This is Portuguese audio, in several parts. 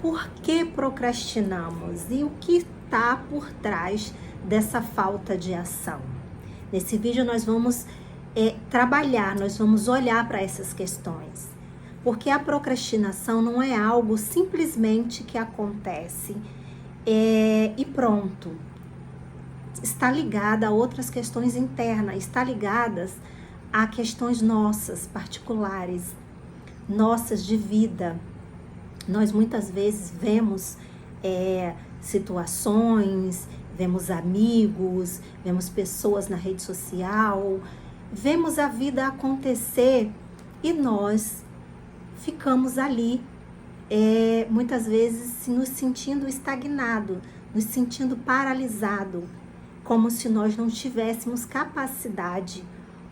por que procrastinamos e o que está por trás dessa falta de ação. Nesse vídeo nós vamos trabalhar, nós vamos olhar para essas questões. Porque a procrastinação não é algo simplesmente que acontece e pronto. Está ligada a outras questões internas, está ligadas a questões nossas, particulares, nossas de vida. Nós muitas vezes vemos situações, vemos amigos, vemos pessoas na rede social, vemos a vida acontecer e nós ficamos ali, muitas vezes nos sentindo estagnados, nos sentindo paralisados, como se nós não tivéssemos capacidade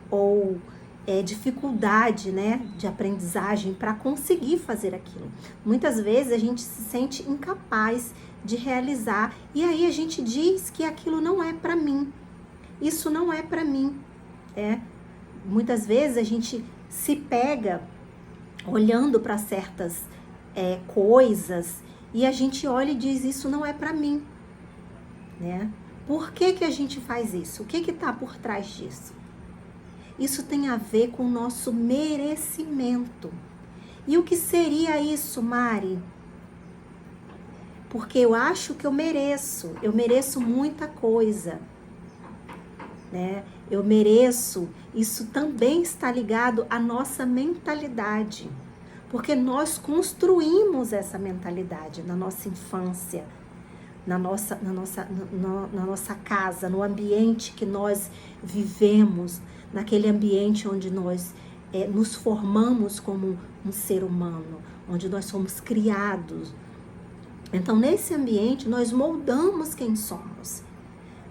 ou dificuldade, né, de aprendizagem para conseguir fazer aquilo. Muitas vezes a gente se sente incapaz de realizar e aí a gente diz que aquilo não é para mim. Isso não é para mim. Muitas vezes a gente se pega olhando para certas coisas e a gente olha e diz, isso não é para mim, né? Por que a gente faz isso? O que está por trás disso? Isso tem a ver com o nosso merecimento. E o que seria isso, Mari? Porque eu acho que eu mereço muita coisa, né? Eu mereço, isso também está ligado à nossa mentalidade. Porque nós construímos essa mentalidade na nossa infância, na nossa casa, no ambiente que nós vivemos, naquele ambiente onde nós nos formamos como um ser humano, onde nós somos criados. Então, nesse ambiente, nós moldamos quem somos,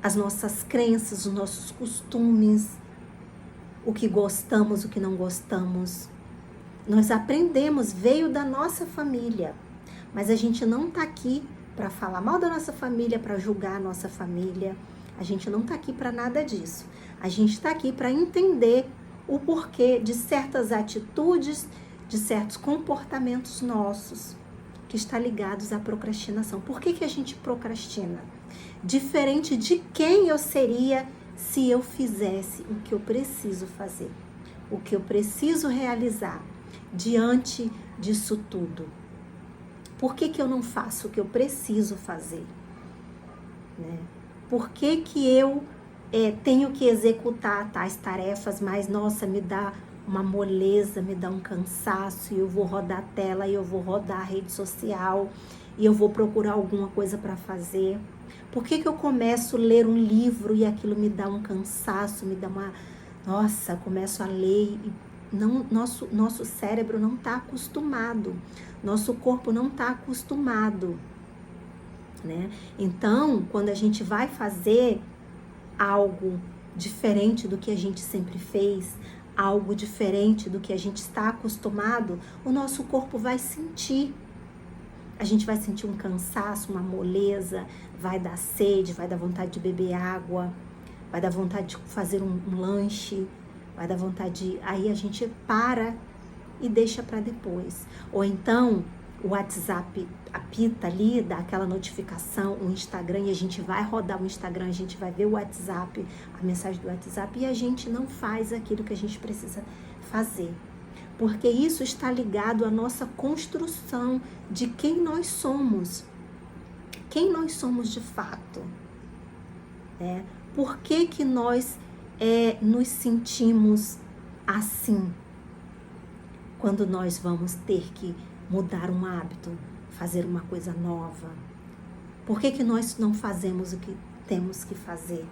as nossas crenças, os nossos costumes, o que gostamos, o que não gostamos. Nós aprendemos, veio da nossa família, mas a gente não está aqui para falar mal da nossa família, para julgar a nossa família. A gente não está aqui para nada disso. A gente está aqui para entender o porquê de certas atitudes, de certos comportamentos nossos, que está ligados à procrastinação. Por que a gente procrastina? Diferente de quem eu seria se eu fizesse o que eu preciso fazer, o que eu preciso realizar diante disso tudo. Por que eu não faço o que eu preciso fazer? Né? Por que eu tenho que executar tais tarefas, mas, nossa, me dá uma moleza, me dá um cansaço, e eu vou rodar a tela, e eu vou rodar a rede social, e eu vou procurar alguma coisa para fazer? Por que eu começo a ler um livro e aquilo me dá um cansaço, me dá uma... Nossa, começo a ler e não, nosso cérebro não está acostumado, nosso corpo não está acostumado, né? Então, quando a gente vai fazer algo diferente do que a gente sempre fez, algo diferente do que a gente está acostumado, o nosso corpo vai sentir. A gente vai sentir um cansaço, uma moleza, vai dar sede, vai dar vontade de beber água, vai dar vontade de fazer um lanche, vai dar vontade de... Aí a gente para e deixa para depois. Ou então o WhatsApp apita ali, dá aquela notificação, o Instagram, e a gente vai rodar o Instagram, a gente vai ver o WhatsApp, a mensagem do WhatsApp, e a gente não faz aquilo que a gente precisa fazer. Porque isso está ligado à nossa construção de quem nós somos. Quem nós somos de fato. Por que nós nos sentimos assim? Quando nós vamos ter que mudar um hábito, fazer uma coisa nova. Por que nós não fazemos o que temos que fazer?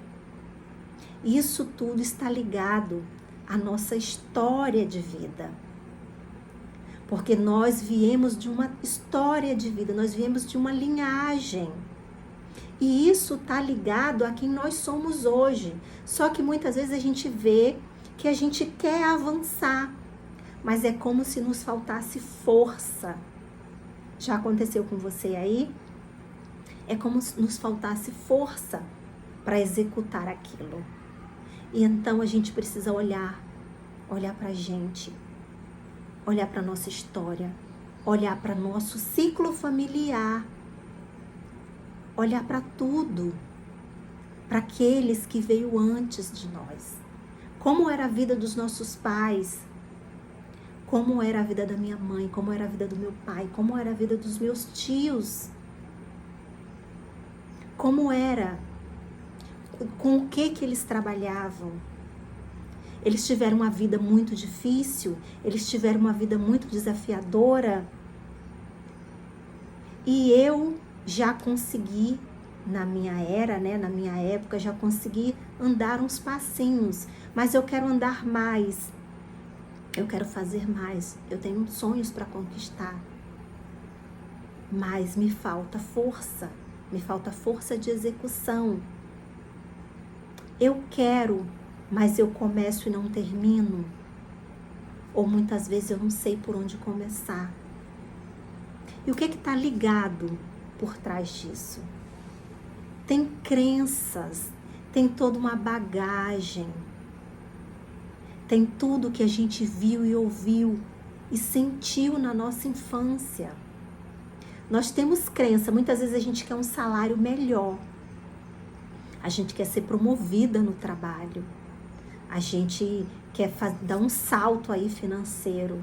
Isso tudo está ligado à nossa história de vida. Porque nós viemos de uma história de vida, nós viemos de uma linhagem. E isso está ligado a quem nós somos hoje. Só que muitas vezes a gente vê que a gente quer avançar, mas é como se nos faltasse força. Já aconteceu com você aí? É como se nos faltasse força para executar aquilo. E então a gente precisa olhar para a gente, olhar para a nossa história, olhar para nosso ciclo familiar, olhar para tudo, para aqueles que veio antes de nós. Como era a vida dos nossos pais, como era a vida da minha mãe, como era a vida do meu pai, como era a vida dos meus tios, como era, com o que eles trabalhavam. Eles tiveram uma vida muito difícil, eles tiveram uma vida muito desafiadora, e eu já consegui, na minha era, né, na minha época, já consegui andar uns passinhos, mas eu quero andar mais, eu quero fazer mais, eu tenho sonhos para conquistar, mas me falta força de execução. Eu quero, mas eu começo e não termino, ou muitas vezes eu não sei por onde começar. E o que está ligado por trás disso? Tem crenças, tem toda uma bagagem, tem tudo que a gente viu e ouviu e sentiu na nossa infância. Nós temos crença, muitas vezes a gente quer um salário melhor, a gente quer ser promovida no trabalho, a gente quer dar um salto aí financeiro,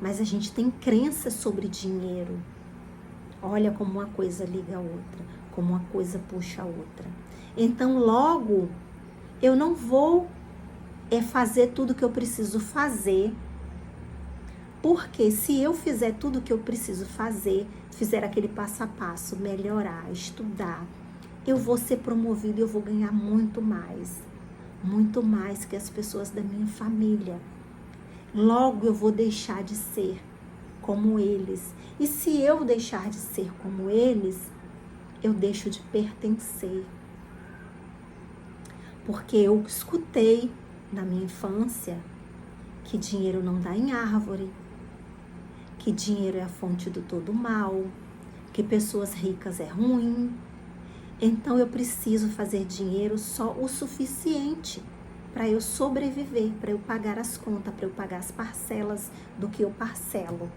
mas a gente tem crença sobre dinheiro. Olha como uma coisa liga a outra, como uma coisa puxa a outra. Então, logo, eu não vou fazer tudo que eu preciso fazer, porque se eu fizer tudo que eu preciso fazer, fizer aquele passo a passo, melhorar, estudar, eu vou ser promovido e eu vou ganhar muito mais que as pessoas da minha família. Logo, eu vou deixar de ser como eles. E se eu deixar de ser como eles, eu deixo de pertencer. Porque eu escutei na minha infância que dinheiro não dá em árvore, que dinheiro é a fonte do todo mal, que pessoas ricas é ruim. Então eu preciso fazer dinheiro só o suficiente para eu sobreviver, para eu pagar as contas, para eu pagar as parcelas do que eu parcelo.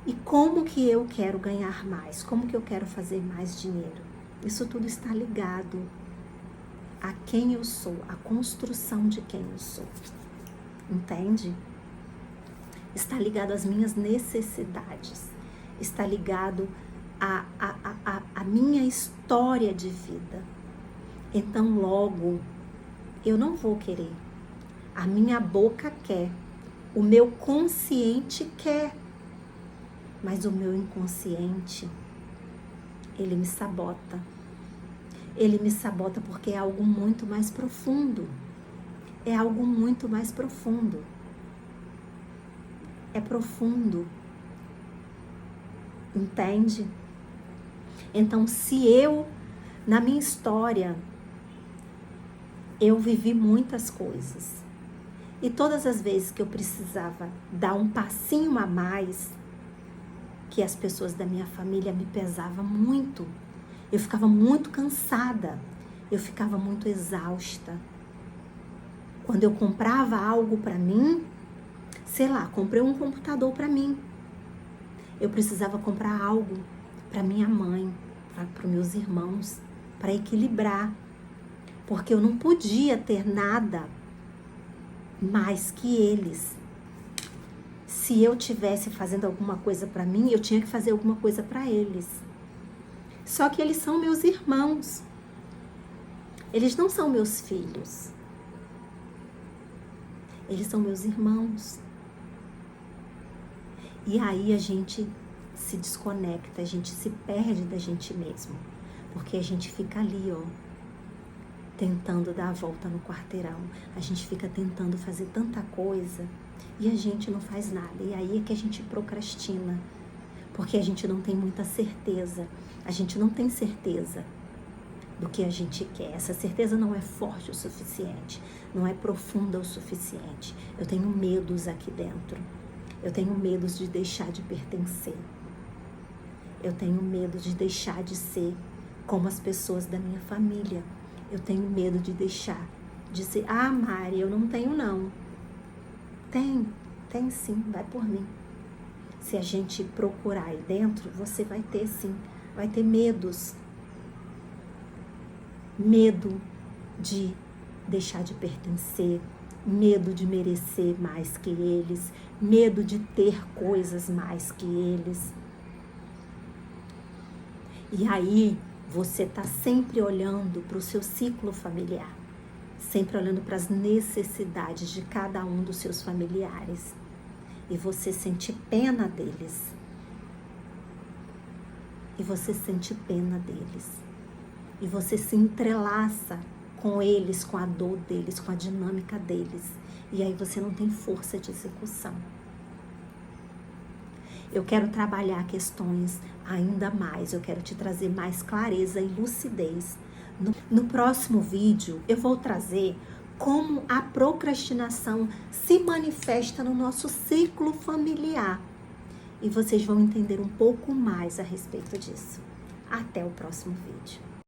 E como que eu quero ganhar mais? Como que eu quero fazer mais dinheiro? Isso tudo está ligado a quem eu sou, a construção de quem eu sou. Entende? Está ligado às minhas necessidades. Está ligado à minha história de vida. Então, logo, eu não vou querer. A minha boca quer. O meu consciente quer. Mas o meu inconsciente, ele me sabota. Ele me sabota porque é algo muito mais profundo. É algo muito mais profundo. É profundo. Entende? Então, se eu, na minha história, eu vivi muitas coisas. E todas as vezes que eu precisava dar um passinho a mais, que as pessoas da minha família me pesavam muito. Eu ficava muito cansada. Eu ficava muito exausta. Quando eu comprava algo para mim, sei lá, comprei um computador para mim. Eu precisava comprar algo para minha mãe, para os meus irmãos, para equilibrar. Porque eu não podia ter nada mais que eles. Se eu tivesse fazendo alguma coisa para mim, eu tinha que fazer alguma coisa para eles. Só que eles são meus irmãos. Eles não são meus filhos. Eles são meus irmãos. E aí a gente se desconecta, a gente se perde da gente mesmo. Porque a gente fica ali, ó, tentando dar a volta no quarteirão. A gente fica tentando fazer tanta coisa e a gente não faz nada. E aí é que a gente procrastina, porque a gente não tem muita certeza. A gente não tem certeza do que a gente quer. Essa certeza não é forte o suficiente, não é profunda o suficiente. Eu tenho medos aqui dentro. Eu tenho medo de deixar de pertencer. Eu tenho medo de deixar de ser como as pessoas da minha família. Eu tenho medo de deixar de ser, Mari, eu não tenho não. Tem sim, vai por mim. se a gente procurar aí dentro, você vai ter sim, vai ter medos. Medo de deixar de pertencer, medo de merecer mais que eles, medo de ter coisas mais que eles. E aí você está sempre olhando para o seu ciclo familiar, sempre olhando para as necessidades de cada um dos seus familiares. E você sente pena deles. E você sente pena deles. E você se entrelaça com eles, com a dor deles, com a dinâmica deles. E aí você não tem força de execução. Eu quero trabalhar questões ainda mais, eu quero te trazer mais clareza e lucidez. No próximo vídeo, eu vou trazer como a procrastinação se manifesta no nosso ciclo familiar. E vocês vão entender um pouco mais a respeito disso. Até o próximo vídeo.